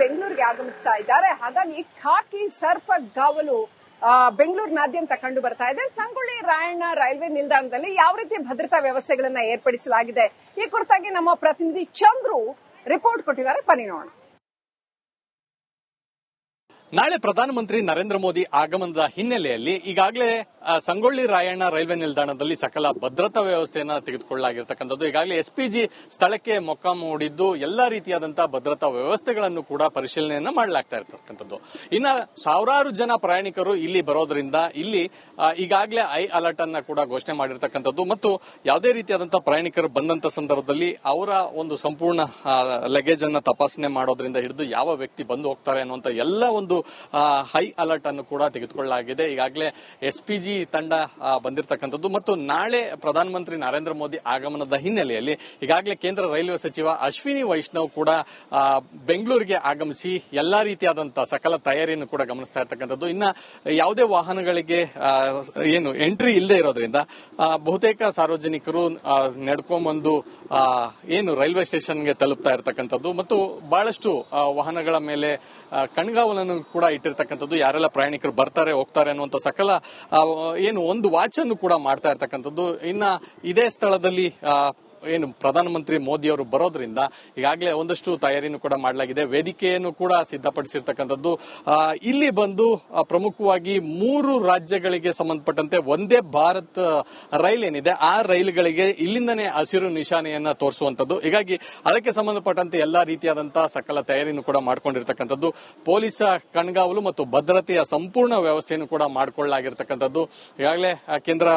ಬೆಂಗಳೂರಿಗೆ ಆಗಮಿಸ್ತಾ ಇದ್ದಾರೆ. ಹಾಗಾಗಿ ಖಾಕಿ ಸರ್ಪಗಾವಲು ಬೆಂಗಳೂರಿನಾದ್ಯಂತ ಕಂಡು ಬರ್ತಾ ಇದೆ. ಸಂಗೊಳ್ಳಿ ರಾಯಣ್ಣ ರೈಲ್ವೆ ನಿಲ್ದಾಣದಲ್ಲಿ ಯಾವ ರೀತಿ ಭದ್ರತಾ ವ್ಯವಸ್ಥೆಗಳನ್ನ ಏರ್ಪಡಿಸಲಾಗಿದೆ ಈ ಕುರಿತಾಗಿ ನಮ್ಮ ಪ್ರತಿನಿಧಿ ಚಂದ್ರು ರಿಪೋರ್ಟ್ ಕೊಟ್ಟಿದ್ದಾರೆ. ಬನ್ನಿ ನೋಡೋಣ. ನಾಳೆ ಪ್ರಧಾನಮಂತ್ರಿ ನರೇಂದ್ರ ಮೋದಿ ಆಗಮನದ ಹಿನ್ನೆಲೆಯಲ್ಲಿ ಈಗಾಗಲೇ ಸಂಗೊಳ್ಳಿ ರಾಯಣ್ಣ ರೈಲ್ವೆ ನಿಲ್ದಾಣದಲ್ಲಿ ಸಕಲ ಭದ್ರತಾ ವ್ಯವಸ್ಥೆಯನ್ನ ತೆಗೆದುಕೊಳ್ಳಲಾಗಿರ್ತಕ್ಕಂಥದ್ದು. ಈಗಾಗಲೇ ಎಸ್ಪಿಜಿ ಸ್ಥಳಕ್ಕೆ ಮೊಕ್ಕಾಂ ಹೂಡಿದ್ದು ಎಲ್ಲಾ ರೀತಿಯಾದಂತಹ ಭದ್ರತಾ ವ್ಯವಸ್ಥೆಗಳನ್ನು ಕೂಡ ಪರಿಶೀಲನೆಯನ್ನ ಮಾಡಲಾಗ್ತಾ ಇರ್ತಕ್ಕಂಥದ್ದು. ಇನ್ನ ಸಾವಿರಾರು ಜನ ಪ್ರಯಾಣಿಕರು ಇಲ್ಲಿ ಬರೋದ್ರಿಂದ ಇಲ್ಲಿ ಈಗಾಗಲೇ ಹೈ ಅಲರ್ಟ್ ಅನ್ನ ಕೂಡ ಘೋಷಣೆ ಮಾಡಿರ್ತಕ್ಕಂಥದ್ದು ಮತ್ತು ಯಾವುದೇ ರೀತಿಯಾದಂತಹ ಪ್ರಯಾಣಿಕರು ಬಂದಂತ ಸಂದರ್ಭದಲ್ಲಿ ಅವರ ಒಂದು ಸಂಪೂರ್ಣ ಲಗೇಜ್ ಅನ್ನ ತಪಾಸಣೆ ಮಾಡೋದ್ರಿಂದ ಹಿಡಿದು ಯಾವ ವ್ಯಕ್ತಿ ಬಂದು ಹೋಗ್ತಾರೆ ಅನ್ನುವಂತ ಎಲ್ಲ ಒಂದು ಹೈ ಅಲರ್ಟ್ ಅನ್ನು ಕೂಡ ತೆಗೆದುಕೊಳ್ಳಲಾಗಿದೆ. ಈಗಾಗಲೇ ಎಸ್ಪಿಜಿ ತಂಡ ಬಂದಿರತಕ್ಕಂಥದ್ದು ಮತ್ತು ನಾಳೆ ಪ್ರಧಾನಮಂತ್ರಿ ನರೇಂದ್ರ ಮೋದಿ ಆಗಮನದ ಹಿನ್ನೆಲೆಯಲ್ಲಿ ಈಗಾಗಲೇ ಕೇಂದ್ರ ರೈಲ್ವೆ ಸಚಿವ ಅಶ್ವಿನಿ ವೈಷ್ಣವ್ ಕೂಡ ಬೆಂಗಳೂರಿಗೆ ಆಗಮಿಸಿ ಎಲ್ಲಾ ರೀತಿಯಾದಂತಹ ಸಕಲ ತಯಾರಿಯನ್ನು ಕೂಡ ಗಮನಿಸ್ತಾ ಇರ್ತಕ್ಕಂಥದ್ದು. ಇನ್ನ ಯಾವುದೇ ವಾಹನಗಳಿಗೆ ಎಂಟ್ರಿ ಇಲ್ಲದೆ ಇರೋದ್ರಿಂದ ಬಹುತೇಕ ಸಾರ್ವಜನಿಕರು ನಡ್ಕೊಂಡ್ಬಂದು ರೈಲ್ವೆ ಸ್ಟೇಷನ್ಗೆ ತಲುಪ್ತಾ ಇರತಕ್ಕಂಥದ್ದು ಮತ್ತು ಬಹಳಷ್ಟು ವಾಹನಗಳ ಮೇಲೆ ಕಣ್ಗಾವಲನ್ನು ಕೂಡ ಇಟ್ಟಿರ್ತಕ್ಕಂಥದ್ದು. ಯಾರೆಲ್ಲ ಪ್ರಯಾಣಿಕರು ಬರ್ತಾರೆ ಹೋಗ್ತಾರೆ ಅನ್ನುವಂತ ಸಕಲ ಒಂದು ವಾಚ್ ಅನ್ನು ಕೂಡ ಮಾಡ್ತಾ ಇರ್ತಕ್ಕಂಥದ್ದು. ಇನ್ನ ಇದೇ ಸ್ಥಳದಲ್ಲಿ ಪ್ರಧಾನಮಂತ್ರಿ ಮೋದಿ ಅವರು ಬರೋದ್ರಿಂದ ಈಗಾಗಲೇ ಒಂದಷ್ಟು ತಯಾರಿಯನ್ನು ಕೂಡ ಮಾಡಲಾಗಿದೆ. ವೇದಿಕೆಯನ್ನು ಕೂಡ ಸಿದ್ಧಪಡಿಸಿರ್ತಕ್ಕಂಥದ್ದು. ಇಲ್ಲಿ ಬಂದು ಪ್ರಮುಖವಾಗಿ 3 ರಾಜ್ಯಗಳಿಗೆ ಸಂಬಂಧಪಟ್ಟಂತೆ ಒಂದೇ ಭಾರತ್ ರೈಲ್ ಏನಿದೆ ಆ ರೈಲುಗಳಿಗೆ ಇಲ್ಲಿಂದನೇ ಹಸಿರು ನಿಶಾನೆಯನ್ನ ತೋರಿಸುವಂತದ್ದು. ಹೀಗಾಗಿ ಅದಕ್ಕೆ ಸಂಬಂಧಪಟ್ಟಂತೆ ಎಲ್ಲಾ ರೀತಿಯಾದಂತಹ ಸಕಲ ತಯಾರಿಯನ್ನು ಕೂಡ ಮಾಡಿಕೊಂಡಿರ್ತಕ್ಕಂಥದ್ದು. ಪೊಲೀಸ್ ಕಣ್ಗಾವಲು ಮತ್ತು ಭದ್ರತೆಯ ಸಂಪೂರ್ಣ ವ್ಯವಸ್ಥೆಯನ್ನು ಕೂಡ ಮಾಡಿಕೊಳ್ಳಲಾಗಿರ್ತಕ್ಕಂಥದ್ದು. ಈಗಾಗಲೇ ಕೇಂದ್ರ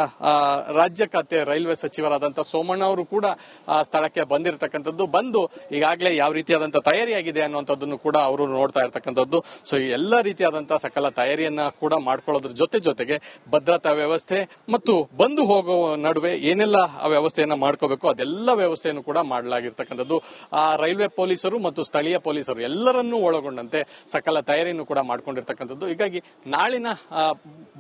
ರಾಜ್ಯ ಖಾತೆ ರೈಲ್ವೆ ಸಚಿವರಾದಂತಹ ಸೋಮಣ್ಣ ಅವರು ಕೂಡ ಸ್ಥಳಕ್ಕೆ ಬಂದಿರತಕ್ಕಂಥದ್ದು. ಬಂದು ಈಗಾಗಲೇ ಯಾವ ರೀತಿಯಾದಂತಹ ತಯಾರಿಯಾಗಿದೆ ಅನ್ನುವಂಥದ್ದನ್ನು ಕೂಡ ಅವರು ನೋಡ್ತಾ ಇರತಕ್ಕಂಥದ್ದು. ಸೊ ಎಲ್ಲ ರೀತಿಯಾದಂತಹ ಸಕಲ ತಯಾರಿಯನ್ನ ಕೂಡ ಮಾಡ್ಕೊಳ್ಳೋದ್ರ ಜೊತೆಗೆ ಭದ್ರತಾ ವ್ಯವಸ್ಥೆ ಮತ್ತು ಬಂದು ಹೋಗುವ ನಡುವೆ ಏನೆಲ್ಲ ವ್ಯವಸ್ಥೆಯನ್ನ ಮಾಡ್ಕೋಬೇಕು ಅದೆಲ್ಲ ವ್ಯವಸ್ಥೆಯನ್ನು ಕೂಡ ಮಾಡಲಾಗಿರ್ತಕ್ಕಂಥದ್ದು. ರೈಲ್ವೆ ಪೊಲೀಸರು ಮತ್ತು ಸ್ಥಳೀಯ ಪೊಲೀಸರು ಎಲ್ಲರನ್ನೂ ಒಳಗೊಂಡಂತೆ ಸಕಲ ತಯಾರಿಯನ್ನು ಕೂಡ ಮಾಡ್ಕೊಂಡಿರ್ತಕ್ಕಂಥದ್ದು. ಹೀಗಾಗಿ ನಾಳಿನ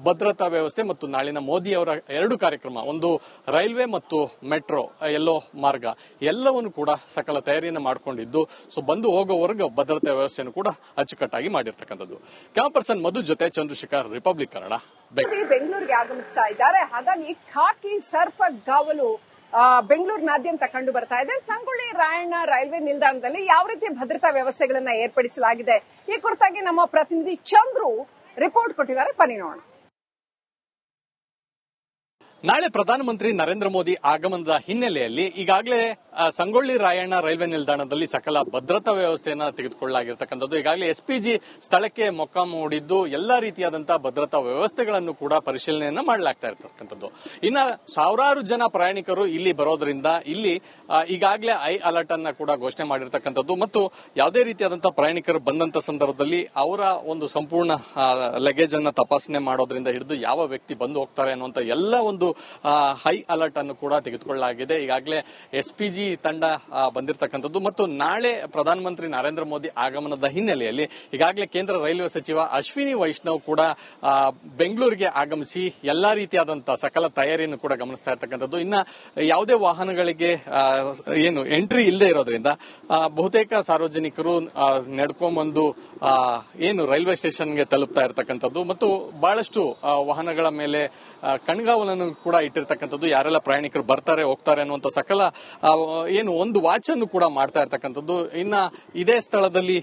ಭದ್ರತಾ ವ್ಯವಸ್ಥೆ ಮತ್ತು ನಾಳಿನ ಮೋದಿ ಅವರ 2 ಕಾರ್ಯಕ್ರಮ, ಒಂದು ರೈಲ್ವೆ ಮತ್ತು ಮೆಟ್ರೋ ಎಲ್ಲೋ ಮಾರ್ಗ, ಎಲ್ಲವನ್ನು ಕೂಡ ಸಕಲ ತಯಾರಿಯನ್ನು ಮಾಡಿಕೊಂಡಿದ್ದು ಸೊ ಬಂದು ಹೋಗೋವರೆಗೂ ಭದ್ರತಾ ವ್ಯವಸ್ಥೆಯನ್ನು ಕೂಡ ಅಚ್ಚುಕಟ್ಟಾಗಿ ಮಾಡಿರ್ತಕ್ಕಂಥದ್ದು. ಕ್ಯಾಮರಾ ಪರ್ಸನ್ ಮಧು ಜೊತೆ ಚಂದ್ರಶೇಖರ್, ರಿಪಬ್ಲಿಕ್ ಕನ್ನಡ, ಬೆಂಗಳೂರಿಗೆ ಆಗಮಿಸ್ತಾ ಇದ್ದಾರೆ. ಹಾಗಾಗಿ ಖಾಕಿ ಸರ್ಪಗಾವಲು ಬೆಂಗಳೂರಿನಾದ್ಯಂತ ಕಂಡು ಬರ್ತಾ ಇದೆ. ಸಂಗೊಳ್ಳಿ ರಾಯಣ್ಣ ರೈಲ್ವೆ ನಿಲ್ದಾಣದಲ್ಲಿ ಯಾವ ರೀತಿ ಭದ್ರತಾ ವ್ಯವಸ್ಥೆಗಳನ್ನ ಏರ್ಪಡಿಸಲಾಗಿದೆ ಈ ಕುರಿತಾಗಿ ನಮ್ಮ ಪ್ರತಿನಿಧಿ ಚಂದ್ರು ರಿಪೋರ್ಟ್ ಕೊಟ್ಟಿದ್ದಾರೆ. ಬನ್ನಿ ನೋಡೋಣ. ನಾಳೆ ಪ್ರಧಾನಮಂತ್ರಿ ನರೇಂದ್ರ ಮೋದಿ ಆಗಮನದ ಹಿನ್ನೆಲೆಯಲ್ಲಿ ಈಗಾಗಲೇ ಸಂಗೊಳ್ಳಿ ರಾಯಣ್ಣ ರೈಲ್ವೆ ನಿಲ್ದಾಣದಲ್ಲಿ ಸಕಲ ಭದ್ರತಾ ವ್ಯವಸ್ಥೆಯನ್ನ ತೆಗೆದುಕೊಳ್ಳಲಾಗಿರ್ತಕ್ಕಂಥದ್ದು. ಈಗಾಗಲೇ ಎಸ್ಪಿಜಿ ಸ್ಥಳಕ್ಕೆ ಮೊಕ್ಕಾಂ ಹೂಡಿದ್ದು ಎಲ್ಲಾ ರೀತಿಯಾದಂತಹ ಭದ್ರತಾ ವ್ಯವಸ್ಥೆಗಳನ್ನು ಕೂಡ ಪರಿಶೀಲನೆಯನ್ನ ಮಾಡಲಾಗ್ತಾ ಇರ್ತಕ್ಕಂಥದ್ದು. ಇನ್ನ ಸಾವಿರಾರು ಜನ ಪ್ರಯಾಣಿಕರು ಇಲ್ಲಿ ಬರೋದ್ರಿಂದ ಇಲ್ಲಿ ಈಗಾಗಲೇ ಹೈ ಅಲರ್ಟ್ ಅನ್ನ ಕೂಡ ಘೋಷಣೆ ಮಾಡಿರ್ತಕ್ಕಂಥದ್ದು ಮತ್ತು ಯಾವುದೇ ರೀತಿಯಾದಂತಹ ಪ್ರಯಾಣಿಕರು ಬಂದಂತ ಸಂದರ್ಭದಲ್ಲಿ ಅವರ ಒಂದು ಸಂಪೂರ್ಣ ಲಗೇಜ್ ಅನ್ನ ತಪಾಸಣೆ ಮಾಡೋದ್ರಿಂದ ಹಿಡಿದು ಯಾವ ವ್ಯಕ್ತಿ ಬಂದು ಹೋಗ್ತಾರೆ ಅನ್ನುವಂತ ಎಲ್ಲ ಒಂದು ಹೈ ಅಲರ್ಟ್ ಅನ್ನು ಕೂಡ ತೆಗೆದುಕೊಳ್ಳಲಾಗಿದೆ. ಈಗಾಗಲೇ ಎಸ್ಪಿಜಿ ತಂಡ ಬಂದಿರತಕ್ಕಂಥದ್ದು ಮತ್ತು ನಾಳೆ ಪ್ರಧಾನಮಂತ್ರಿ ನರೇಂದ್ರ ಮೋದಿ ಆಗಮನದ ಹಿನ್ನೆಲೆಯಲ್ಲಿ ಈಗಾಗಲೇ ಕೇಂದ್ರ ರೈಲ್ವೆ ಸಚಿವ ಅಶ್ವಿನಿ ವೈಷ್ಣವ್ ಕೂಡ ಬೆಂಗಳೂರಿಗೆ ಆಗಮಿಸಿ ಎಲ್ಲಾ ರೀತಿಯಾದಂತಹ ಸಕಲ ತಯಾರಿಯನ್ನು ಕೂಡ ಗಮನಿಸ್ತಾ ಇರ್ತಕ್ಕಂಥದ್ದು. ಇನ್ನ ಯಾವುದೇ ವಾಹನಗಳಿಗೆ ಎಂಟ್ರಿ ಇಲ್ಲದೆ ಇರೋದ್ರಿಂದ ಬಹುತೇಕ ಸಾರ್ವಜನಿಕರು ನಡ್ಕೊಂಡ್ಬಂದು ರೈಲ್ವೆ ಸ್ಟೇಷನ್ಗೆ ತಲುಪ್ತಾ ಇರತಕ್ಕಂಥದ್ದು ಮತ್ತು ಬಹಳಷ್ಟು ವಾಹನಗಳ ಮೇಲೆ ಕಣ್ಗಾವಲನ್ನು ಕೂಡ ಇಟ್ಟಿರ್ತಕ್ಕಂಥದ್ದು. ಯಾರೆಲ್ಲ ಪ್ರಯಾಣಿಕರು ಬರ್ತಾರೆ ಹೋಗ್ತಾರೆ ಅನ್ನುವಂತ ಸಕಲ ಒಂದು ವಾಚ್ ಅನ್ನು ಕೂಡ ಮಾಡ್ತಾ ಇರ್ತಕ್ಕಂಥದ್ದು. ಇನ್ನ ಇದೇ ಸ್ಥಳದಲ್ಲಿ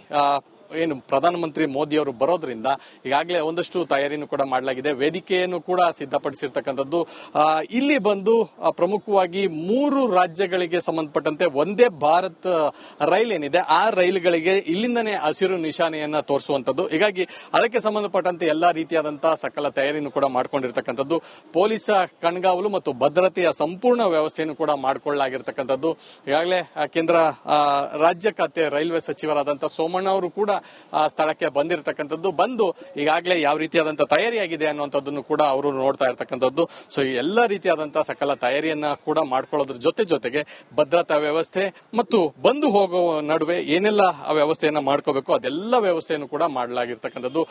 ಪ್ರಧಾನಮಂತ್ರಿ ಮೋದಿ ಅವರು ಬರೋದ್ರಿಂದ ಈಗಾಗಲೇ ಒಂದಷ್ಟು ತಯಾರಿಯನ್ನು ಕೂಡ ಮಾಡಲಾಗಿದೆ. ವೇದಿಕೆಯನ್ನು ಕೂಡ ಸಿದ್ಧಪಡಿಸಿರ್ತಕ್ಕಂಥದ್ದು. ಇಲ್ಲಿ ಬಂದು ಪ್ರಮುಖವಾಗಿ 3 ರಾಜ್ಯಗಳಿಗೆ ಸಂಬಂಧಪಟ್ಟಂತೆ ಒಂದೇ ಭಾರತ್ ರೈಲ್ ಏನಿದೆ ಆ ರೈಲುಗಳಿಗೆ ಇಲ್ಲಿಂದನೇ ಹಸಿರು ನಿಶಾನೆಯನ್ನ ತೋರಿಸುವಂತದ್ದು. ಹೀಗಾಗಿ ಅದಕ್ಕೆ ಸಂಬಂಧಪಟ್ಟಂತೆ ಎಲ್ಲಾ ರೀತಿಯಾದಂತಹ ಸಕಲ ತಯಾರಿಯನ್ನು ಕೂಡ ಮಾಡಿಕೊಂಡಿರ್ತಕ್ಕಂಥದ್ದು. ಪೊಲೀಸ್ ಕಣ್ಗಾವಲು ಮತ್ತು ಭದ್ರತೆಯ ಸಂಪೂರ್ಣ ವ್ಯವಸ್ಥೆಯನ್ನು ಕೂಡ ಮಾಡಿಕೊಳ್ಳಲಾಗಿರ್ತಕ್ಕಂಥದ್ದು. ಈಗಾಗಲೇ ಕೇಂದ್ರ ರಾಜ್ಯ ಖಾತೆ ರೈಲ್ವೆ ಸಚಿವರಾದಂತಹ ಸೋಮಣ್ಣ ಅವರು ಕೂಡ ಸ್ಥಳಕ್ಕೆ ಬಂದಿರತಕ್ಕಂಥದ್ದು. ಬಂದು ಈಗಾಗಲೇ ಯಾವ ರೀತಿಯಾದಂತಹ ತಯಾರಿಯಾಗಿದೆ ಅನ್ನುವಂಥದ್ದನ್ನು ಕೂಡ ಅವರು ನೋಡ್ತಾ ಇರತಕ್ಕಂಥದ್ದು. ಸೊ ಎಲ್ಲ ರೀತಿಯಾದಂತಹ ಸಕಲ ತಯಾರಿಯನ್ನ ಕೂಡ ಮಾಡ್ಕೊಳ್ಳೋದ್ರ ಜೊತೆಗೆ ಭದ್ರತಾ ವ್ಯವಸ್ಥೆ ಮತ್ತು ಬಂದು ಹೋಗುವ ನಡುವೆ ಏನೆಲ್ಲ ವ್ಯವಸ್ಥೆಯನ್ನ ಮಾಡ್ಕೋಬೇಕು ಅದೆಲ್ಲ ವ್ಯವಸ್ಥೆಯನ್ನು ಕೂಡ ಮಾಡಲಾಗಿರ್ತಕ್ಕಂಥದ್ದು.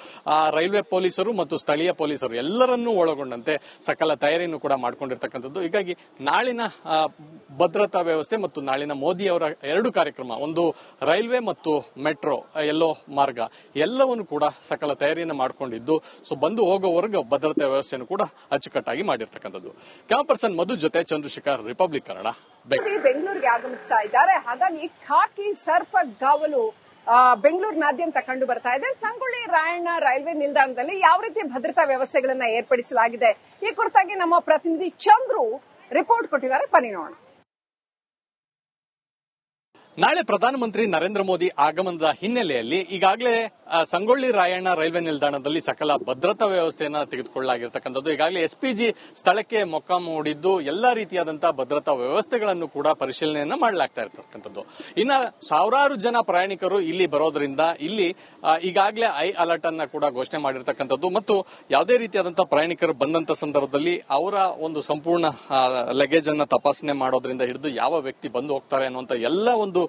ರೈಲ್ವೆ ಪೊಲೀಸರು ಮತ್ತು ಸ್ಥಳೀಯ ಪೊಲೀಸರು ಎಲ್ಲರನ್ನೂ ಒಳಗೊಂಡಂತೆ ಸಕಲ ತಯಾರಿಯನ್ನು ಕೂಡ ಮಾಡಿಕೊಂಡಿರ್ತಕ್ಕಂಥದ್ದು. ಹೀಗಾಗಿ ನಾಳಿನ ಭದ್ರತಾ ವ್ಯವಸ್ಥೆ ಮತ್ತು ನಾಳಿನ ಮೋದಿ ಅವರ 2 ಕಾರ್ಯಕ್ರಮ, ಒಂದು ರೈಲ್ವೆ ಮತ್ತು ಮೆಟ್ರೋ ಎಲ್ಲೋ ಮಾರ್ಗ ಎಲ್ಲವನ್ನು ಕೂಡ ಸಕಲ ತಯಾರಿಯನ್ನು ಮಾಡಿಕೊಂಡಿದ್ದು ಸೊ ಬಂದು ಹೋಗೋವರೆಗೂ ಭದ್ರತಾ ವ್ಯವಸ್ಥೆಯನ್ನು ಕೂಡ ಅಚ್ಚುಕಟ್ಟಾಗಿ ಮಾಡಿರ್ತಕ್ಕಂಥದ್ದು. ಕ್ಯಾಮ್ ಪರ್ಸನ್ ಮಧು ಜೊತೆ ಚಂದ್ರಶೇಖರ್, ರಿಪಬ್ಲಿಕ್ ಕನ್ನಡ, ಬೆಂಗಳೂರಿಗೆ ಆಗಮಿಸ್ತಾ ಇದ್ದಾರೆ. ಹಾಗಾಗಿ ಖಾಕಿ ಸರ್ಪಗಾವಲು ಬೆಂಗಳೂರಿನಾದ್ಯಂತ ಕಂಡು ಬರ್ತಾ ಇದೆ. ಸಂಗೊಳ್ಳಿ ರಾಯಣ್ಣ ರೈಲ್ವೆ ನಿಲ್ದಾಣದಲ್ಲಿ ಯಾವ ರೀತಿ ಭದ್ರತಾ ವ್ಯವಸ್ಥೆಗಳನ್ನ ಏರ್ಪಡಿಸಲಾಗಿದೆ ಈ ಕುರಿತಾಗಿ ನಮ್ಮ ಪ್ರತಿನಿಧಿ ಚಂದ್ರು ರಿಪೋರ್ಟ್ ಕೊಟ್ಟಿದ್ದಾರೆ. ಬನ್ನಿ ನೋಡೋಣ. ನಾಳೆ ಪ್ರಧಾನಮಂತ್ರಿ ನರೇಂದ್ರ ಮೋದಿ ಆಗಮನದ ಹಿನ್ನೆಲೆಯಲ್ಲಿ ಈಗಾಗಲೇ ಸಂಗೊಳ್ಳಿ ರಾಯಣ್ಣ ರೈಲ್ವೆ ನಿಲ್ದಾಣದಲ್ಲಿ ಸಕಲ ಭದ್ರತಾ ವ್ಯವಸ್ಥೆಯನ್ನ ತೆಗೆದುಕೊಳ್ಳಲಾಗಿರ್ತಕ್ಕಂಥದ್ದು. ಈಗಾಗಲೇ ಎಸ್ಪಿಜಿ ಸ್ಥಳಕ್ಕೆ ಮೊಕ್ಕಾಂ ಹೂಡಿದ್ದು ಎಲ್ಲಾ ರೀತಿಯಾದಂತಹ ಭದ್ರತಾ ವ್ಯವಸ್ಥೆಗಳನ್ನು ಕೂಡ ಪರಿಶೀಲನೆಯನ್ನ ಮಾಡಲಾಗ್ತಾ ಇರ್ತಕ್ಕಂಥದ್ದು. ಇನ್ನ ಸಾವಿರಾರು ಜನ ಪ್ರಯಾಣಿಕರು ಇಲ್ಲಿ ಬರೋದ್ರಿಂದ ಇಲ್ಲಿ ಈಗಾಗಲೇ ಹೈ ಅಲರ್ಟ್ ಅನ್ನ ಕೂಡ ಘೋಷಣೆ ಮಾಡಿರ್ತಕ್ಕಂಥದ್ದು ಮತ್ತು ಯಾವುದೇ ರೀತಿಯಾದಂತಹ ಪ್ರಯಾಣಿಕರು ಬಂದಂತ ಸಂದರ್ಭದಲ್ಲಿ ಅವರ ಒಂದು ಸಂಪೂರ್ಣ ಲಗೇಜ್ ಅನ್ನ ತಪಾಸಣೆ ಮಾಡೋದ್ರಿಂದ ಹಿಡಿದು ಯಾವ ವ್ಯಕ್ತಿ ಬಂದು ಹೋಗ್ತಾರೆ ಅನ್ನುವಂತ ಎಲ್ಲ ಒಂದು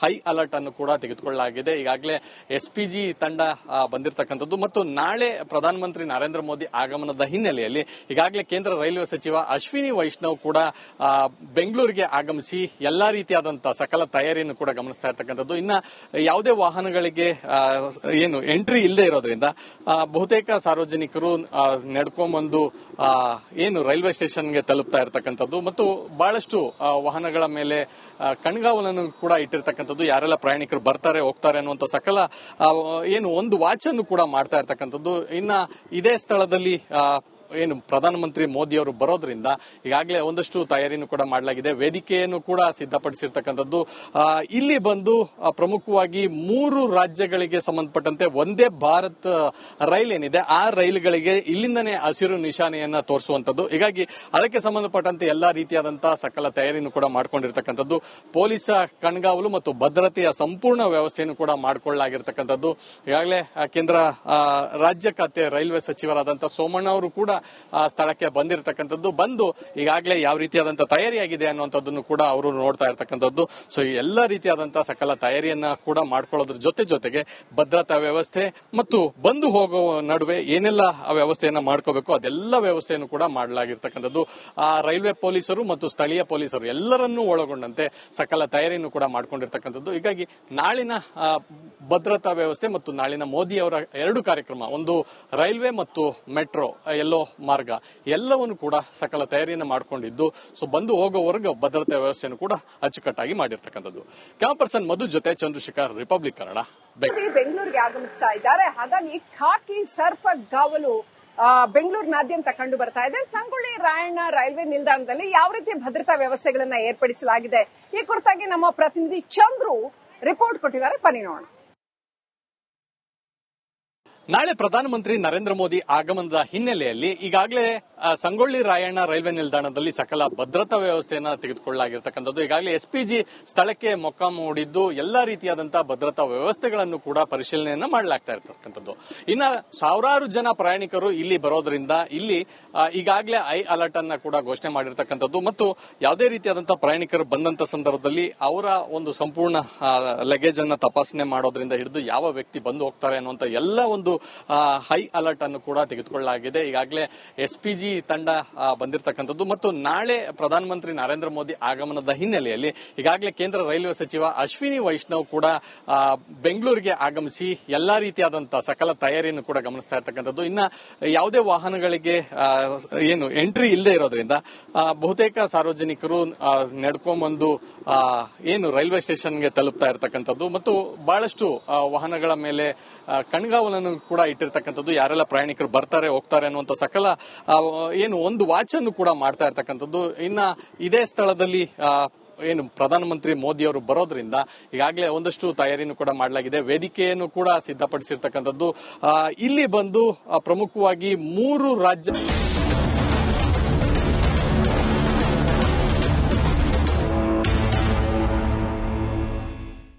ಹೈ ಅಲರ್ಟ್ ಅನ್ನು ಕೂಡ ತೆಗೆದುಕೊಳ್ಳಲಾಗಿದೆ. ಈಗಾಗಲೇ ಎಸ್ಪಿಜಿ ತಂಡ ಬಂದಿರತಕ್ಕಂಥದ್ದು ಮತ್ತು ನಾಳೆ ಪ್ರಧಾನಮಂತ್ರಿ ನರೇಂದ್ರ ಮೋದಿ ಆಗಮನದ ಹಿನ್ನೆಲೆಯಲ್ಲಿ ಈಗಾಗಲೇ ಕೇಂದ್ರ ರೈಲ್ವೆ ಸಚಿವ ಅಶ್ವಿನಿ ವೈಷ್ಣವ್ ಕೂಡ ಬೆಂಗಳೂರಿಗೆ ಆಗಮಿಸಿ ಎಲ್ಲಾ ರೀತಿಯಾದಂತಹ ಸಕಲ ತಯಾರಿಯನ್ನು ಕೂಡ ಗಮನಿಸ್ತಾ ಇರ್ತಕ್ಕಂಥದ್ದು. ಇನ್ನ ಯಾವುದೇ ವಾಹನಗಳಿಗೆ ಏನು ಎಂಟ್ರಿ ಇಲ್ಲದೆ ಇರೋದ್ರಿಂದ ಬಹುತೇಕ ಸಾರ್ವಜನಿಕರು ನಡ್ಕೊಂಡ್ಬಂದು ಏನು ರೈಲ್ವೆ ಸ್ಟೇಷನ್ಗೆ ತಲುಪ್ತಾ ಇರ್ತಕ್ಕಂಥದ್ದು ಮತ್ತು ಬಹಳಷ್ಟು ವಾಹನಗಳ ಮೇಲೆ ಕಣ್ಗಾವಲನ್ನು ಕೂಡ ಇಟ್ಟಿರ್ತಕ್ಕಂಥದ್ದು. ಯಾರೆಲ್ಲ ಪ್ರಯಾಣಿಕರು ಬರ್ತಾರೆ ಹೋಗ್ತಾರೆ ಅನ್ನುವಂಥ ಸಕಲ ಏನು ಒಂದು ವಾಚ್ ಅನ್ನು ಕೂಡ ಮಾಡ್ತಾ ಇರ್ತಕ್ಕಂಥದ್ದು. ಇನ್ನ ಇದೇ ಸ್ಥಳದಲ್ಲಿ ಏನು ಪ್ರಧಾನಮಂತ್ರಿ ಮೋದಿ ಅವರು ಬರೋದ್ರಿಂದ ಈಗಾಗಲೇ ಒಂದಷ್ಟು ತಯಾರಿಯನ್ನು ಕೂಡ ಮಾಡಲಾಗಿದೆ. ವೇದಿಕೆಯನ್ನು ಕೂಡ ಸಿದ್ಧಪಡಿಸಿರ್ತಕ್ಕಂಥದ್ದು. ಇಲ್ಲಿ ಬಂದು ಪ್ರಮುಖವಾಗಿ 3 ರಾಜ್ಯಗಳಿಗೆ ಸಂಬಂಧಪಟ್ಟಂತೆ ಒಂದೇ ಭಾರತ್ ರೈಲ್ ಏನಿದೆ ಆ ರೈಲುಗಳಿಗೆ ಇಲ್ಲಿಂದನೇ ಹಸಿರು ನಿಶಾನೆಯನ್ನ ತೋರಿಸುವಂತದ್ದು. ಹೀಗಾಗಿ ಅದಕ್ಕೆ ಸಂಬಂಧಪಟ್ಟಂತೆ ಎಲ್ಲಾ ರೀತಿಯಾದಂತಹ ಸಕಲ ತಯಾರಿಯನ್ನು ಕೂಡ ಮಾಡಿಕೊಂಡಿರ್ತಕ್ಕಂಥದ್ದು. ಪೊಲೀಸ್ ಕಣ್ಗಾವಲು ಮತ್ತು ಭದ್ರತೆಯ ಸಂಪೂರ್ಣ ವ್ಯವಸ್ಥೆಯನ್ನು ಕೂಡ ಮಾಡಿಕೊಳ್ಳಲಾಗಿರ್ತಕ್ಕಂಥದ್ದು. ಈಗಾಗಲೇ ಕೇಂದ್ರ ರಾಜ್ಯ ಖಾತೆ ರೈಲ್ವೆ ಸಚಿವರಾದಂತಹ ಸೋಮಣ್ಣ ಅವರು ಕೂಡ ಸ್ಥಳಕ್ಕೆ ಬಂದಿರತಕ್ಕಂಥದ್ದು. ಬಂದು ಈಗಾಗಲೇ ಯಾವ ರೀತಿಯಾದಂತಹ ತಯಾರಿಯಾಗಿದೆ ಅನ್ನುವಂಥದ್ದನ್ನು ಕೂಡ ಅವರು ನೋಡ್ತಾ ಇರತಕ್ಕಂಥದ್ದು. ಸೊ ಎಲ್ಲ ರೀತಿಯಾದಂತಹ ಸಕಲ ತಯಾರಿಯನ್ನ ಕೂಡ ಮಾಡ್ಕೊಳ್ಳೋದ್ರ ಜೊತೆಗೆ ಭದ್ರತಾ ವ್ಯವಸ್ಥೆ ಮತ್ತು ಬಂದು ಹೋಗೋ ನಡುವೆ ಏನೆಲ್ಲ ವ್ಯವಸ್ಥೆಯನ್ನ ಮಾಡ್ಕೋಬೇಕು ಅದೆಲ್ಲ ವ್ಯವಸ್ಥೆಯನ್ನು ಕೂಡ ಮಾಡಲಾಗಿರ್ತಕ್ಕಂಥದ್ದು. ರೈಲ್ವೆ ಪೊಲೀಸರು ಮತ್ತು ಸ್ಥಳೀಯ ಪೊಲೀಸರು ಎಲ್ಲರನ್ನೂ ಒಳಗೊಂಡಂತೆ ಸಕಲ ತಯಾರಿಯನ್ನು ಕೂಡ ಮಾಡ್ಕೊಂಡಿರ್ತಕ್ಕಂಥದ್ದು. ಹೀಗಾಗಿ ನಾಳಿನ ಭದ್ರತಾ ವ್ಯವಸ್ಥೆ ಮತ್ತು ನಾಳಿನ ಮೋದಿ ಅವರ 2 ಕಾರ್ಯಕ್ರಮ, ಒಂದು ರೈಲ್ವೆ ಮತ್ತು ಮೆಟ್ರೋ ಎಲ್ಲೋ ಮಾರ್ಗ ಎಲ್ಲವನ್ನು ಕೂಡ ಸಕಲ ತಯಾರಿಯನ್ನು ಮಾಡಿಕೊಂಡಿದ್ದು ಸೊ ಬಂದು ಹೋಗೋವರೆಗೂ ಭದ್ರತಾ ವ್ಯವಸ್ಥೆಯನ್ನು ಕೂಡ ಅಚ್ಚುಕಟ್ಟಾಗಿ ಮಾಡಿರ್ತಕ್ಕಂಥದ್ದು. ಕ್ಯಾಮ್ ಪರ್ಸನ್ ಮಧು ಜೊತೆ ಚಂದ್ರಶೇಖರ್, ರಿಪಬ್ಲಿಕ್ ಕನ್ನಡ, ಬೆಂಗಳೂರಿಗೆ ಆಗಮಿಸ್ತಾ ಇದ್ದಾರೆ. ಹಾಗಾಗಿ ಖಾಕಿ ಸರ್ಪಗಾವಲು ಬೆಂಗಳೂರಿನಾದ್ಯಂತ ಕಂಡು ಬರ್ತಾ ಇದೆ. ಸಂಗೊಳ್ಳಿ ರಾಯಣ್ಣ ರೈಲ್ವೆ ನಿಲ್ದಾಣದಲ್ಲಿ ಯಾವ ರೀತಿ ಭದ್ರತಾ ವ್ಯವಸ್ಥೆಗಳನ್ನ ಏರ್ಪಡಿಸಲಾಗಿದೆ ಈ ಕುರಿತಾಗಿ ನಮ್ಮ ಪ್ರತಿನಿಧಿ ಚಂದ್ರು ರಿಪೋರ್ಟ್ ಕೊಟ್ಟಿದ್ದಾರೆ. ಬನ್ನಿ ನೋಡೋಣ. ನಾಳೆ ಪ್ರಧಾನಮಂತ್ರಿ ನರೇಂದ್ರ ಮೋದಿ ಆಗಮನದ ಹಿನ್ನೆಲೆಯಲ್ಲಿ ಈಗಾಗಲೇ ಸಂಗೊಳ್ಳಿ ರಾಯಣ್ಣ ರೈಲ್ವೆ ನಿಲ್ದಾಣದಲ್ಲಿ ಸಕಲ ಭದ್ರತಾ ವ್ಯವಸ್ಥೆಯನ್ನ ತೆಗೆದುಕೊಳ್ಳಲಾಗಿರ್ತಕ್ಕಂಥದ್ದು. ಈಗಾಗಲೇ ಎಸ್ಪಿಜಿ ಸ್ಥಳಕ್ಕೆ ಮೊಕ್ಕಾಂ ಹೂಡಿದ್ದು ಎಲ್ಲಾ ರೀತಿಯಾದಂತಹ ಭದ್ರತಾ ವ್ಯವಸ್ಥೆಗಳನ್ನು ಕೂಡ ಪರಿಶೀಲನೆಯನ್ನ ಮಾಡಲಾಗ್ತಾ ಇರ್ತಕ್ಕಂಥದ್ದು. ಇನ್ನ ಸಾವಿರಾರು ಜನ ಪ್ರಯಾಣಿಕರು ಇಲ್ಲಿ ಬರೋದ್ರಿಂದ ಇಲ್ಲಿ ಈಗಾಗಲೇ ಹೈ ಅಲರ್ಟ್ ಅನ್ನ ಕೂಡ ಘೋಷಣೆ ಮಾಡಿರ್ತಕ್ಕಂಥದ್ದು ಮತ್ತು ಯಾವುದೇ ರೀತಿಯಾದಂತಹ ಪ್ರಯಾಣಿಕರು ಬಂದಂತ ಸಂದರ್ಭದಲ್ಲಿ ಅವರ ಒಂದು ಸಂಪೂರ್ಣ ಲಗೇಜ್ ಅನ್ನ ತಪಾಸಣೆ ಮಾಡೋದ್ರಿಂದ ಹಿಡಿದು ಯಾವ ವ್ಯಕ್ತಿ ಬಂದು ಹೋಗ್ತಾರೆ ಅನ್ನುವಂತ ಎಲ್ಲ ಒಂದು ಹೈ ಅಲರ್ಟ್ ಅನ್ನು ಕೂಡ ತೆಗೆದುಕೊಳ್ಳಲಾಗಿದೆ. ಈಗಾಗಲೇ ಎಸ್ಪಿಜಿ ತಂಡ ಬಂದಿರತಕ್ಕಂಥದ್ದು ಮತ್ತು ನಾಳೆ ಪ್ರಧಾನಮಂತ್ರಿ ನರೇಂದ್ರ ಮೋದಿ ಆಗಮನದ ಹಿನ್ನೆಲೆಯಲ್ಲಿ ಈಗಾಗಲೇ ಕೇಂದ್ರ ರೈಲ್ವೆ ಸಚಿವ ಅಶ್ವಿನಿ ವೈಷ್ಣವ್ ಕೂಡ ಬೆಂಗಳೂರಿಗೆ ಆಗಮಿಸಿ ಎಲ್ಲಾ ರೀತಿಯಾದಂತಹ ಸಕಲ ತಯಾರಿಯನ್ನು ಕೂಡ ಗಮನಿಸ್ತಾ ಇರ್ತಕ್ಕಂಥದ್ದು. ಇನ್ನ ಯಾವುದೇ ವಾಹನಗಳಿಗೆ ಏನು ಎಂಟ್ರಿ ಇಲ್ಲದೆ ಇರೋದ್ರಿಂದ ಬಹುತೇಕ ಸಾರ್ವಜನಿಕರು ನಡ್ಕೊಂಡ್ಬಂದು ಏನು ರೈಲ್ವೆ ಸ್ಟೇಷನ್ಗೆ ತಲುಪ್ತಾ ಇರ್ತಕ್ಕಂಥದ್ದು ಮತ್ತು ಬಹಳಷ್ಟು ವಾಹನಗಳ ಮೇಲೆ ಕಣ್ಗಾವಲನ್ನು ಕೂಡ ಇಟ್ಟಿರ್ತಕ್ಕಂಥದ್ದು. ಯಾರೆಲ್ಲ ಪ್ರಯಾಣಿಕರು ಬರ್ತಾರೆ ಹೋಗ್ತಾರೆ ಅನ್ನುವಂಥ ಸಕಲ ಏನು ಒಂದು ವಾಚ್ ಅನ್ನು ಕೂಡ ಮಾಡ್ತಾ ಇರ್ತಕ್ಕಂಥದ್ದು. ಇನ್ನ ಇದೇ ಸ್ಥಳದಲ್ಲಿ ಏನು ಪ್ರಧಾನಮಂತ್ರಿ ಮೋದಿ ಅವರು ಬರೋದ್ರಿಂದ ಈಗಾಗಲೇ ಒಂದಷ್ಟು ತಯಾರಿಯನ್ನು ಕೂಡ ಮಾಡಲಾಗಿದೆ. ವೇದಿಕೆಯನ್ನು ಕೂಡ ಸಿದ್ಧಪಡಿಸಿರ್ತಕ್ಕಂಥದ್ದು. ಇಲ್ಲಿ ಬಂದು ಪ್ರಮುಖವಾಗಿ 3 ರಾಜ್ಯ